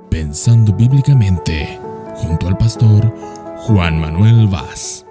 Pensando Bíblicamente, junto al pastor Juan Manuel Vaz.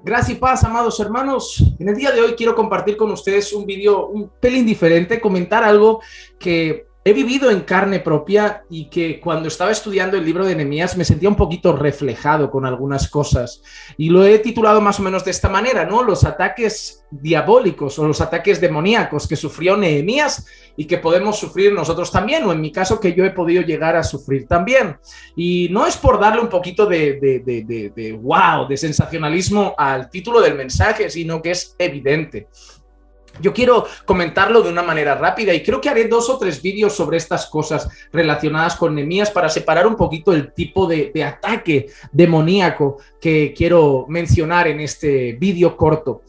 Gracias y paz, amados hermanos. En el día de hoy quiero compartir con ustedes un video un pelín diferente, comentar algo que he vivido en carne propia y que cuando estaba estudiando el libro de Nehemías me sentía un poquito reflejado con algunas cosas. Y lo he titulado más o menos de esta manera, ¿no? Los ataques diabólicos o los ataques demoníacos que sufrió Nehemías y que podemos sufrir nosotros también, o en mi caso que yo he podido llegar a sufrir también. Y no es por darle un poquito de wow, de sensacionalismo al título del mensaje, sino que es evidente. Yo quiero comentarlo de una manera rápida y creo que haré 2 o 3 vídeos sobre estas cosas relacionadas con Nehemías para separar un poquito el tipo de ataque demoníaco que quiero mencionar en este vídeo corto.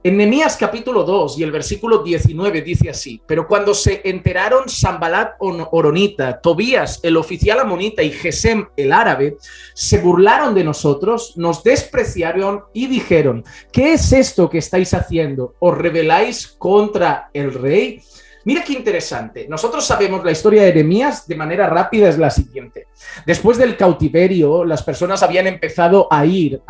En Nehemías capítulo 2 y el versículo 19 dice así: pero cuando se enteraron Sanbalat horonita, Tobías el oficial amonita y Gesem el árabe, se burlaron de nosotros, nos despreciaron y dijeron: ¿qué es esto que estáis haciendo? ¿Os rebeláis contra el rey? Mira qué interesante. Nosotros sabemos la historia de Nehemías de manera rápida, es la siguiente. Después del cautiverio, las personas habían empezado a ir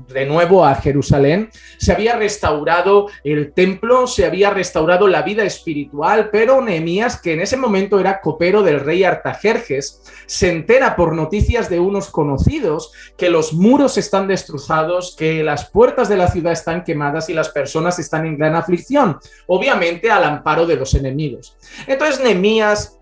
de nuevo a Jerusalén. Se había restaurado el templo, se había restaurado la vida espiritual, pero Nehemías, que en ese momento era copero del rey Artajerjes, se entera por noticias de unos conocidos que los muros están destrozados, que las puertas de la ciudad están quemadas y las personas están en gran aflicción, obviamente al amparo de los enemigos. Entonces Nehemías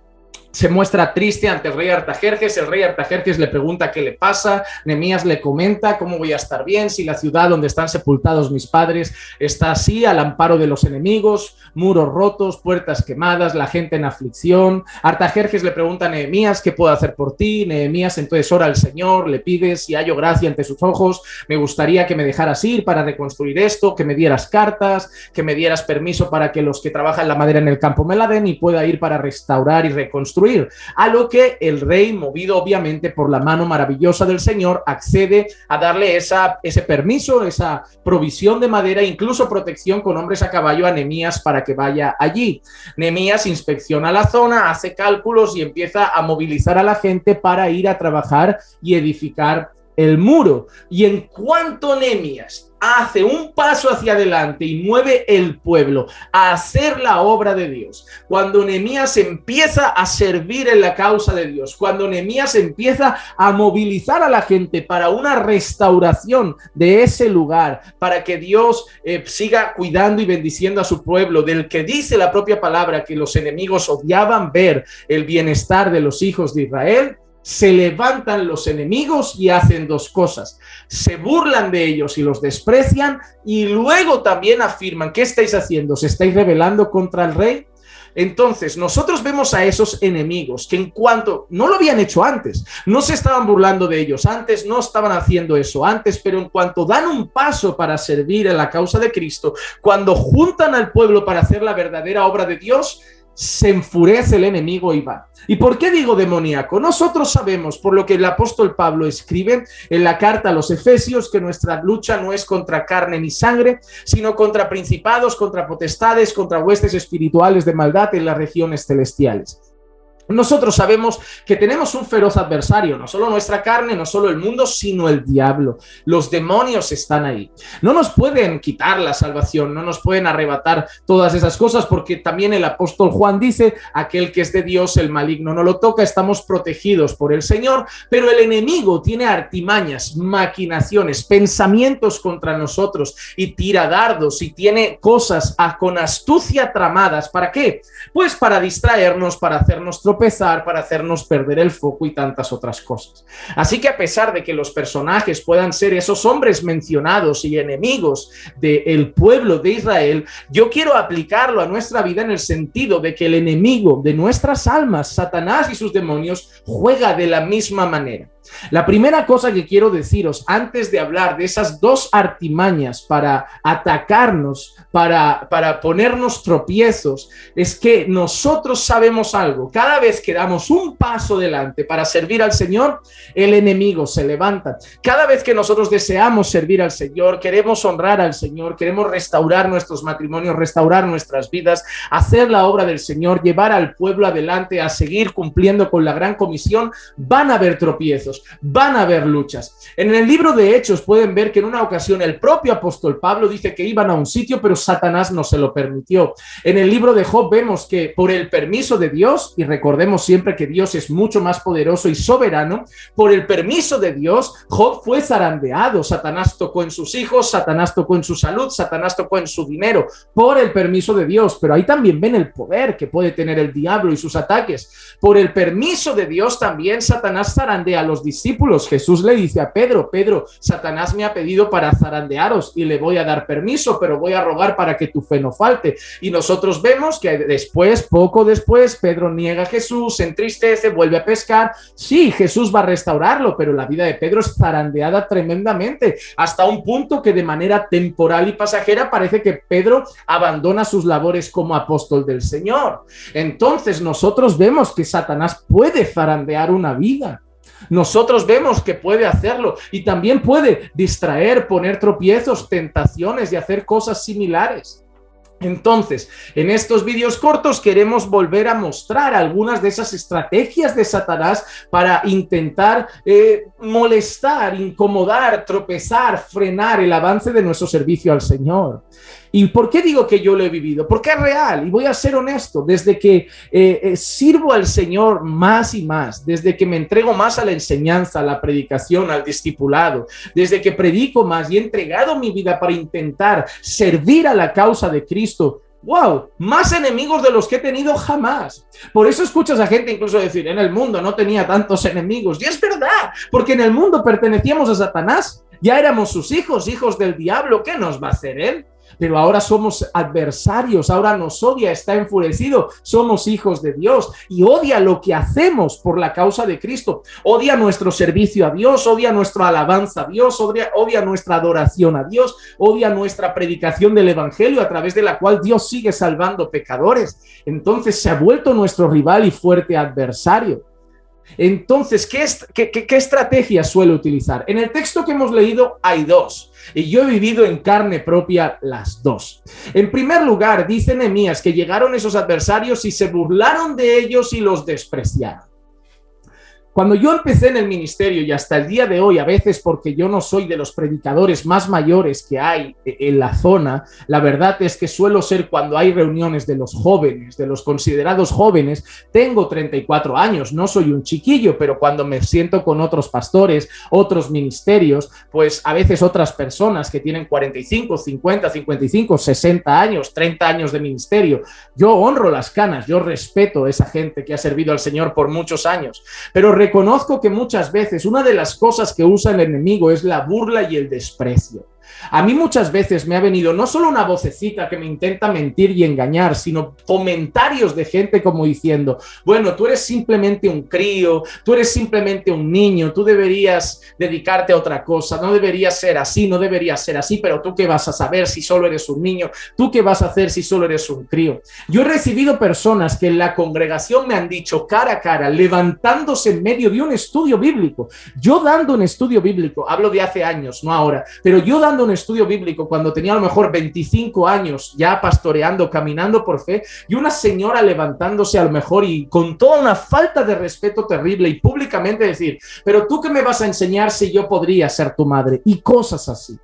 se muestra triste ante el rey Artajerjes. El rey Artajerjes le pregunta qué le pasa. Nehemías le comenta: ¿cómo voy a estar bien si la ciudad donde están sepultados mis padres está así, al amparo de los enemigos, muros rotos, puertas quemadas, la gente en aflicción? Artajerjes le pregunta a Nehemías: ¿qué puedo hacer por ti? Nehemías entonces ora al Señor, le pide: si hallo gracia ante sus ojos, me gustaría que me dejaras ir para reconstruir esto, que me dieras cartas, que me dieras permiso para que los que trabajan la madera en el campo me la den y pueda ir para restaurar y reconstruir. A lo que el rey, movido obviamente por la mano maravillosa del Señor, accede a darle ese permiso, esa provisión de madera, incluso protección con hombres a caballo a Nehemías para que vaya allí. Nehemías inspecciona la zona, hace cálculos y empieza a movilizar a la gente para ir a trabajar y edificar el muro. Y en cuanto Nehemías hace un paso hacia adelante y mueve el pueblo a hacer la obra de Dios, cuando Nehemías empieza a servir en la causa de Dios, cuando Nehemías empieza a movilizar a la gente para una restauración de ese lugar, para que Dios siga cuidando y bendiciendo a su pueblo, del que dice la propia palabra que los enemigos odiaban ver el bienestar de los hijos de Israel, se levantan los enemigos y hacen 2 cosas: se burlan de ellos y los desprecian, y luego también afirman: ¿qué estáis haciendo? ¿Se estáis rebelando contra el rey? Entonces nosotros vemos a esos enemigos que, en cuanto no lo habían hecho antes, no se estaban burlando de ellos antes, no estaban haciendo eso antes, pero en cuanto dan un paso para servir en la causa de Cristo, cuando juntan al pueblo para hacer la verdadera obra de Dios, se enfurece el enemigo y va. ¿Y por qué digo demoníaco? Nosotros sabemos, por lo que el apóstol Pablo escribe en la carta a los Efesios, que nuestra lucha no es contra carne ni sangre, sino contra principados, contra potestades, contra huestes espirituales de maldad en las regiones celestiales. Nosotros sabemos que tenemos un feroz adversario, no solo nuestra carne, no solo el mundo, sino el diablo. Los demonios están ahí. No nos pueden quitar la salvación, no nos pueden arrebatar todas esas cosas, porque también el apóstol Juan dice: aquel que es de Dios, el maligno no lo toca. Estamos protegidos por el Señor, pero el enemigo tiene artimañas, maquinaciones, pensamientos contra nosotros y tira dardos y tiene cosas con astucia tramadas. ¿Para qué? Pues para distraernos, para hacernos tropezar, para hacernos perder el foco y tantas otras cosas. Así que, a pesar de que los personajes puedan ser esos hombres mencionados y enemigos del pueblo de Israel, yo quiero aplicarlo a nuestra vida en el sentido de que el enemigo de nuestras almas, Satanás y sus demonios, juega de la misma manera. La primera cosa que quiero deciros antes de hablar de esas dos artimañas para atacarnos, para ponernos tropiezos, es que nosotros sabemos algo. Cada vez que damos un paso delante para servir al Señor, el enemigo se levanta. Cada vez que nosotros deseamos servir al Señor, queremos honrar al Señor, queremos restaurar nuestros matrimonios, restaurar nuestras vidas, hacer la obra del Señor, llevar al pueblo adelante, a seguir cumpliendo con la gran comisión, van a haber tropiezos. Van a haber luchas. En el libro de Hechos pueden ver que en una ocasión el propio apóstol Pablo dice que iban a un sitio, pero Satanás no se lo permitió. En el libro de Job vemos que por el permiso de Dios, y recordemos siempre que Dios es mucho más poderoso y soberano, por el permiso de Dios, Job fue zarandeado. Satanás tocó en sus hijos, Satanás tocó en su salud, Satanás tocó en su dinero, por el permiso de Dios. Pero ahí también ven el poder que puede tener el diablo y sus ataques. Por el permiso de Dios también Satanás zarandea a los discípulos. Jesús le dice a Pedro, Satanás me ha pedido para zarandearos y le voy a dar permiso, pero voy a rogar para que tu fe no falte. Y nosotros vemos que después, poco después, Pedro niega a Jesús, se entristece, vuelve a pescar. Sí, Jesús va a restaurarlo, pero la vida de Pedro es zarandeada tremendamente, hasta un punto que de manera temporal y pasajera parece que Pedro abandona sus labores como apóstol del Señor. Entonces nosotros vemos que Satanás puede zarandear una vida. Nosotros vemos que puede hacerlo y también puede distraer, poner tropiezos, tentaciones y hacer cosas similares. Entonces, en estos vídeos cortos queremos volver a mostrar algunas de esas estrategias de Satanás para intentar molestar, incomodar, tropezar, frenar el avance de nuestro servicio al Señor. ¿Y por qué digo que yo lo he vivido? Porque es real y voy a ser honesto. Desde que sirvo al Señor más y más, desde que me entrego más a la enseñanza, a la predicación, al discipulado, desde que predico más y he entregado mi vida para intentar servir a la causa de Cristo, ¡wow! Más enemigos de los que he tenido jamás. Por eso escuchas a gente incluso decir, en el mundo no tenía tantos enemigos. Y es verdad, porque en el mundo pertenecíamos a Satanás. Ya éramos sus hijos, hijos del diablo. ¿Qué nos va a hacer él? Pero ahora somos adversarios, ahora nos odia, está enfurecido, somos hijos de Dios y odia lo que hacemos por la causa de Cristo, odia nuestro servicio a Dios, odia nuestra alabanza a Dios, odia nuestra adoración a Dios, odia nuestra predicación del evangelio a través de la cual Dios sigue salvando pecadores. Entonces se ha vuelto nuestro rival y fuerte adversario. Entonces, ¿qué estrategia suele utilizar? En el texto que hemos leído hay dos, y yo he vivido en carne propia las dos. En primer lugar, dice Nehemías que llegaron esos adversarios y se burlaron de ellos y los despreciaron. Cuando yo empecé en el ministerio y hasta el día de hoy, a veces porque yo no soy de los predicadores más mayores que hay en la zona, la verdad es que suelo ser cuando hay reuniones de los jóvenes, de los considerados jóvenes. Tengo 34 años, no soy un chiquillo, pero cuando me siento con otros pastores, otros ministerios, pues a veces otras personas que tienen 45, 50, 55, 60 años, 30 años de ministerio, yo honro las canas, yo respeto a esa gente que ha servido al Señor por muchos años, pero reconozco que muchas veces una de las cosas que usa el enemigo es la burla y el desprecio. A mí muchas veces me ha venido no solo una vocecita que me intenta mentir y engañar, sino comentarios de gente como diciendo, bueno, tú eres simplemente un crío, tú eres simplemente un niño, tú deberías dedicarte a otra cosa, no deberías ser así, no deberías ser así, pero tú qué vas a saber si solo eres un niño, tú qué vas a hacer si solo eres un crío. Yo he recibido personas que en la congregación me han dicho cara a cara, levantándose en medio de un estudio bíblico, yo dando un estudio bíblico, hablo de hace años, no ahora, pero yo dando un estudio bíblico cuando tenía a lo mejor 25 años ya pastoreando, caminando por fe, y una señora levantándose a lo mejor y con toda una falta de respeto terrible y públicamente decir, pero tú qué me vas a enseñar si yo podría ser tu madre, y cosas así.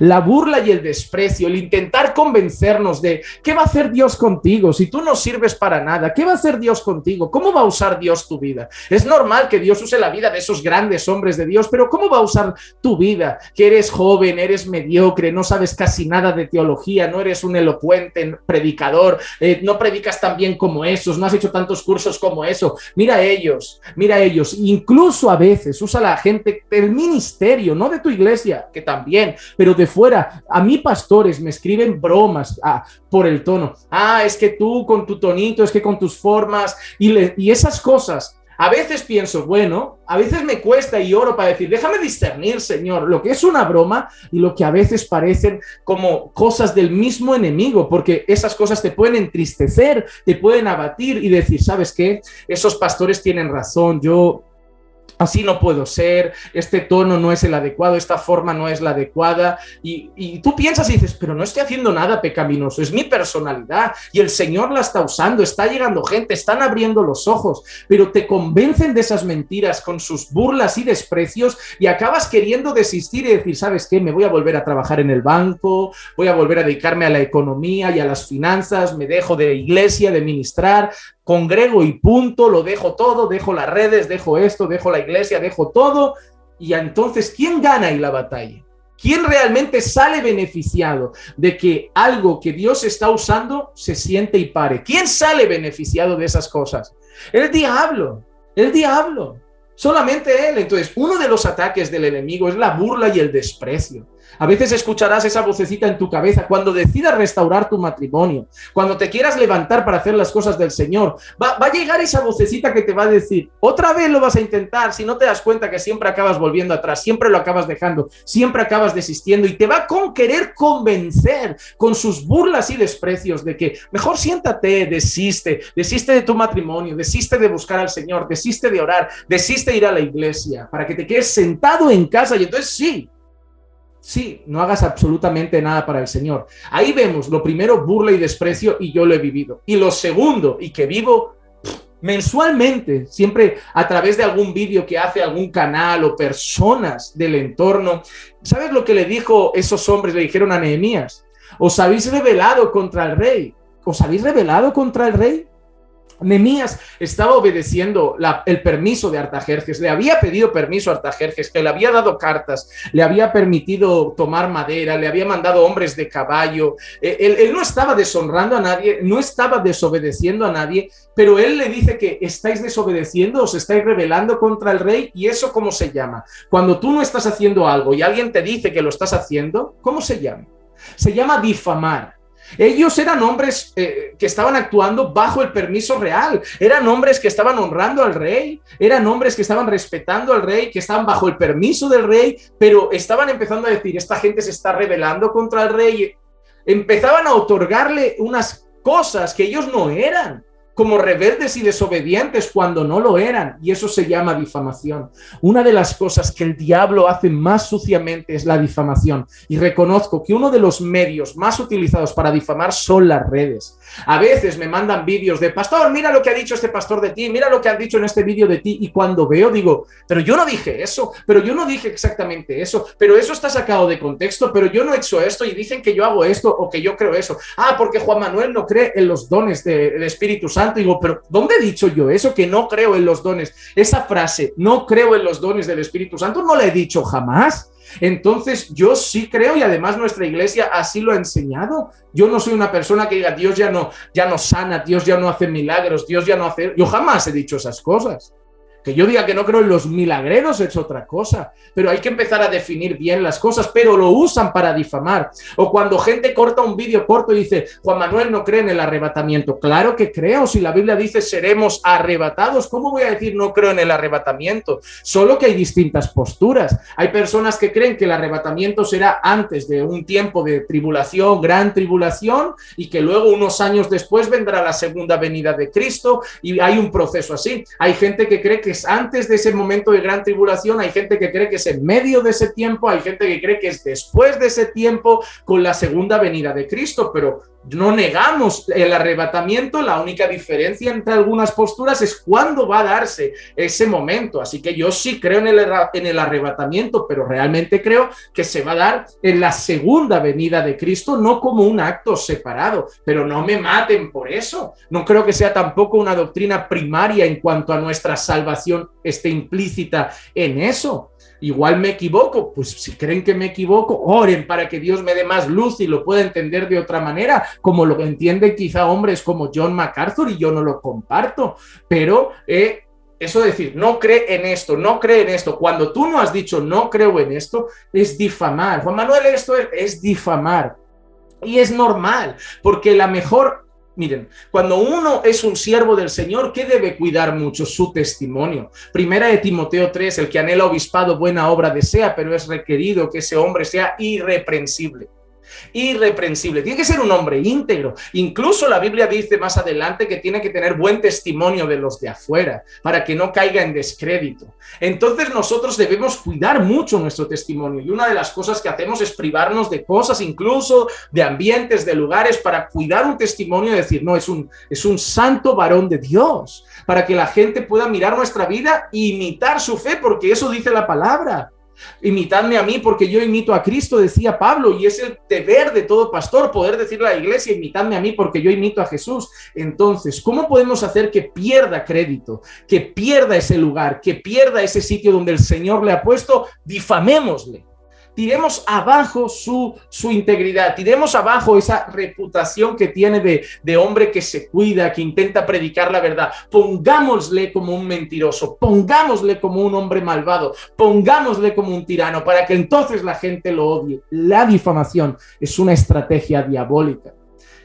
La burla y el desprecio, el intentar convencernos de ¿qué va a hacer Dios contigo si tú no sirves para nada? ¿Qué va a hacer Dios contigo? ¿Cómo va a usar Dios tu vida? Es normal que Dios use la vida de esos grandes hombres de Dios, pero ¿cómo va a usar tu vida? Que eres joven, eres mediocre, no sabes casi nada de teología, no eres un elocuente predicador, no predicas tan bien como esos, no has hecho tantos cursos como eso. Mira a ellos, incluso a veces usa la gente del ministerio, no de tu iglesia, que también, pero de fuera. A mí pastores me escriben bromas por el tono. Es que tú con tu tonito, es que con tus formas y esas cosas. A veces pienso, bueno, a veces me cuesta y oro para decir, déjame discernir, Señor, lo que es una broma y lo que a veces parecen como cosas del mismo enemigo, porque esas cosas te pueden entristecer, te pueden abatir y decir, ¿sabes qué? Esos pastores tienen razón, yo así no puedo ser, este tono no es el adecuado, esta forma no es la adecuada, y tú piensas y dices, pero no estoy haciendo nada pecaminoso, es mi personalidad, y el Señor la está usando, está llegando gente, están abriendo los ojos, pero te convencen de esas mentiras con sus burlas y desprecios, y acabas queriendo desistir y decir, ¿sabes qué? Me voy a volver a trabajar en el banco, voy a volver a dedicarme a la economía y a las finanzas, me dejo de iglesia, de ministrar, congrego y punto, lo dejo todo, dejo las redes, dejo esto, dejo la iglesia, dejo todo, y entonces, ¿quién gana ahí la batalla? ¿Quién realmente sale beneficiado de que algo que Dios está usando se siente y pare? ¿Quién sale beneficiado de esas cosas? El diablo, solamente él. Entonces, uno de los ataques del enemigo es la burla y el desprecio. A veces escucharás esa vocecita en tu cabeza cuando decidas restaurar tu matrimonio, cuando te quieras levantar para hacer las cosas del Señor. Va a llegar esa vocecita que te va a decir, otra vez lo vas a intentar, si no te das cuenta que siempre acabas volviendo atrás, siempre lo acabas dejando, siempre acabas desistiendo, y te va con querer convencer con sus burlas y desprecios de que mejor siéntate, desiste de tu matrimonio, desiste de buscar al Señor, desiste de orar, desiste de ir a la iglesia, para que te quedes sentado en casa y entonces sí, no hagas absolutamente nada para el Señor. Ahí vemos, lo primero, burla y desprecio, y yo lo he vivido. Y lo segundo, y que vivo mensualmente, siempre a través de algún vídeo que hace algún canal o personas del entorno. ¿Sabes lo que le dijo esos hombres? Le dijeron a Nehemías, ¿os habéis rebelado contra el rey? ¿Os habéis rebelado contra el rey? Nehemías estaba obedeciendo el permiso de Artajerjes, le había pedido permiso a Artajerjes, que le había dado cartas, le había permitido tomar madera, le había mandado hombres de caballo. Él no estaba deshonrando a nadie, no estaba desobedeciendo a nadie, pero él le dice que estáis desobedeciendo, os estáis rebelando contra el rey. ¿Y eso cómo se llama? Cuando tú no estás haciendo algo y alguien te dice que lo estás haciendo, ¿cómo se llama? Se llama difamar. Ellos eran hombres que estaban actuando bajo el permiso real, eran hombres que estaban honrando al rey, eran hombres que estaban respetando al rey, que estaban bajo el permiso del rey, pero estaban empezando a decir, esta gente se está rebelando contra el rey. Empezaban a otorgarle unas cosas que ellos no eran, como rebeldes y desobedientes cuando no lo eran, y eso se llama difamación. Una de las cosas que el diablo hace más suciamente es la difamación, y reconozco que uno de los medios más utilizados para difamar son las redes. A veces me mandan vídeos de, pastor, mira lo que ha dicho este pastor de ti, mira lo que han dicho en este vídeo de ti, y cuando veo digo, pero yo no dije eso, pero yo no dije exactamente eso, pero eso está sacado de contexto, pero yo no he hecho esto, y dicen que yo hago esto o que yo creo eso. Porque Juan Manuel no cree en los dones del Espíritu Santo. Digo, pero ¿dónde he dicho yo eso? Que no creo en los dones. Esa frase, no creo en los dones del Espíritu Santo, no la he dicho jamás. Entonces yo sí creo, y además nuestra iglesia así lo ha enseñado. Yo no soy una persona que diga, Dios ya no sana, Dios ya no hace milagros, Dios ya no hace... Yo jamás he dicho esas cosas. Que yo diga que no creo en los milagreros es otra cosa, pero hay que empezar a definir bien las cosas, pero lo usan para difamar. O cuando gente corta un vídeo corto y dice, Juan Manuel no cree en el arrebatamiento. Claro que creo, si la Biblia dice seremos arrebatados, ¿cómo voy a decir no creo en el arrebatamiento? Solo que hay distintas posturas. Hay personas que creen que el arrebatamiento será antes de un tiempo de tribulación, gran tribulación, y que luego unos años después vendrá la segunda venida de Cristo, y hay un proceso así. Hay gente que cree que es antes de ese momento de gran tribulación, hay gente que cree que es en medio de ese tiempo, hay gente que cree que es después de ese tiempo con la segunda venida de Cristo, pero no negamos el arrebatamiento. La única diferencia entre algunas posturas es cuándo va a darse ese momento. Así que yo sí creo en el arrebatamiento, pero realmente creo que se va a dar en la segunda venida de Cristo, no como un acto separado. Pero no me maten por eso. No creo que sea tampoco una doctrina primaria en cuanto a nuestra salvación esté implícita en eso. Igual me equivoco, pues si creen que me equivoco, oren para que Dios me dé más luz y lo pueda entender de otra manera, como lo entienden quizá hombres como John MacArthur, y yo no lo comparto, pero eso de decir, no cree en esto, cuando tú no has dicho no creo en esto, es difamar. Juan Manuel, esto es difamar, y es normal, porque la mejor Miren, cuando uno es un siervo del Señor, ¿qué debe cuidar mucho? Su testimonio. Primera de Timoteo 3, el que anhela obispado buena obra desea, pero es requerido que ese hombre sea irreprensible. Irreprensible, tiene que ser un hombre íntegro. Incluso la Biblia dice más adelante que tiene que tener buen testimonio de los de afuera para que no caiga en descrédito. Entonces nosotros debemos cuidar mucho nuestro testimonio, y una de las cosas que hacemos es privarnos de cosas, incluso de ambientes, de lugares, para cuidar un testimonio y decir, no, es un santo varón de Dios, para que la gente pueda mirar nuestra vida e imitar su fe, porque eso dice la palabra. Imitadme a mí porque yo imito a Cristo, decía Pablo, y es el deber de todo pastor poder decirle a la iglesia, imitadme a mí porque yo imito a Jesús. Entonces, ¿cómo podemos hacer que pierda crédito, que pierda ese lugar, que pierda ese sitio donde el Señor le ha puesto? Difamémosle. Tiremos abajo su integridad, tiremos abajo esa reputación que tiene de hombre que se cuida, que intenta predicar la verdad. Pongámosle como un mentiroso, pongámosle como un hombre malvado, pongámosle como un tirano, para que entonces la gente lo odie. La difamación es una estrategia diabólica.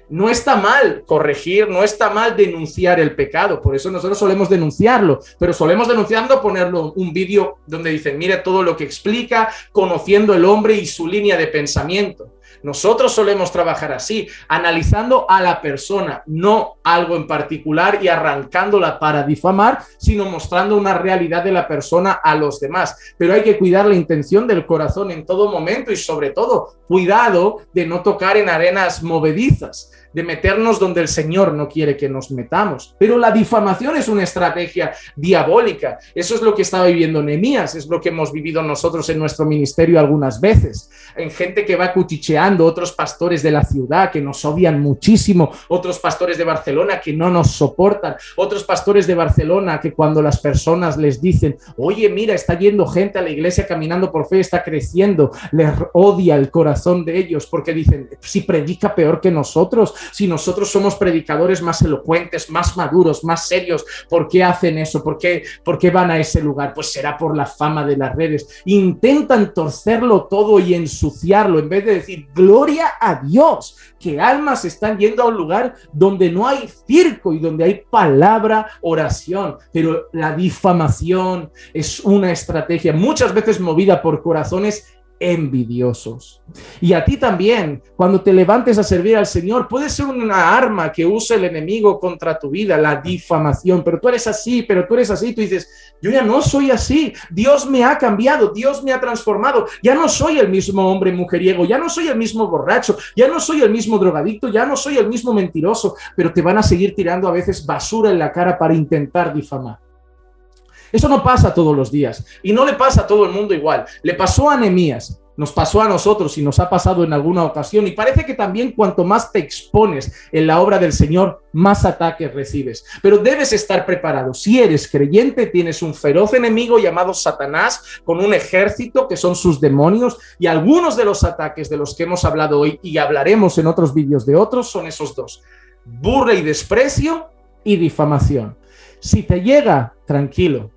No está mal corregir, no está mal denunciar el pecado, por eso nosotros solemos denunciarlo, pero solemos denunciando ponerlo un vídeo donde dicen, mira todo lo que explica, conociendo el hombre y su línea de pensamiento. Nosotros solemos trabajar así, analizando a la persona, no algo en particular y arrancándola para difamar, sino mostrando una realidad de la persona a los demás. Pero hay que cuidar la intención del corazón en todo momento y sobre todo, cuidado de no tocar en arenas movedizas, de meternos donde el Señor no quiere que nos metamos. Pero la difamación es una estrategia diabólica. Eso es lo que estaba viviendo Nehemías, es lo que hemos vivido nosotros en nuestro ministerio algunas veces. En gente que va cuchicheando, otros pastores de la ciudad que nos odian muchísimo, otros pastores de Barcelona que no nos soportan, otros pastores de Barcelona que cuando las personas les dicen, oye, mira, está yendo gente a la iglesia caminando por fe, está creciendo, les odia el corazón de ellos porque dicen, si predica peor que nosotros, si nosotros somos predicadores más elocuentes, más maduros, más serios, ¿por qué hacen eso? ¿Por qué van a ese lugar? Pues será por la fama de las redes. Intentan torcerlo todo y ensuciarlo en vez de decir, gloria a Dios, que almas están yendo a un lugar donde no hay circo y donde hay palabra, oración. Pero la difamación es una estrategia muchas veces movida por corazones envidiosos. Y a ti también, cuando te levantes a servir al Señor, puede ser una arma que use el enemigo contra tu vida, la difamación. Pero tú eres así, tú dices, yo ya no soy así, Dios me ha cambiado, Dios me ha transformado, ya no soy el mismo hombre mujeriego, ya no soy el mismo borracho, ya no soy el mismo drogadicto, ya no soy el mismo mentiroso, pero te van a seguir tirando a veces basura en la cara para intentar difamar. Eso no pasa todos los días y no le pasa a todo el mundo igual. Le pasó a Nehemías, nos pasó a nosotros y nos ha pasado en alguna ocasión, y parece que también cuanto más te expones en la obra del Señor, más ataques recibes. Pero debes estar preparado. Si eres creyente, tienes un feroz enemigo llamado Satanás, con un ejército que son sus demonios, y algunos de los ataques de los que hemos hablado hoy y hablaremos en otros vídeos de otros son esos dos: burla y desprecio y difamación. Si te llega, tranquilo.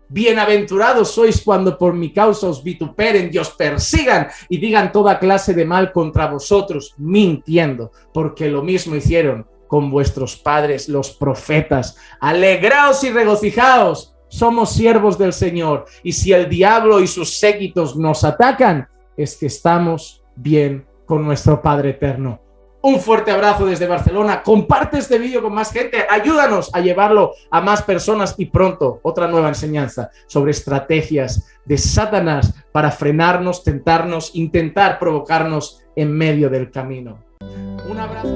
Bienaventurados sois cuando por mi causa os vituperen y os persigan y digan toda clase de mal contra vosotros, mintiendo, porque lo mismo hicieron con vuestros padres, los profetas. Alegraos y regocijaos, somos siervos del Señor, y si el diablo y sus séquitos nos atacan, es que estamos bien con nuestro Padre eterno. Un fuerte abrazo desde Barcelona. Comparte este vídeo con más gente. Ayúdanos a llevarlo a más personas, y pronto otra nueva enseñanza sobre estrategias de Satanás para frenarnos, tentarnos, intentar provocarnos en medio del camino. Un abrazo.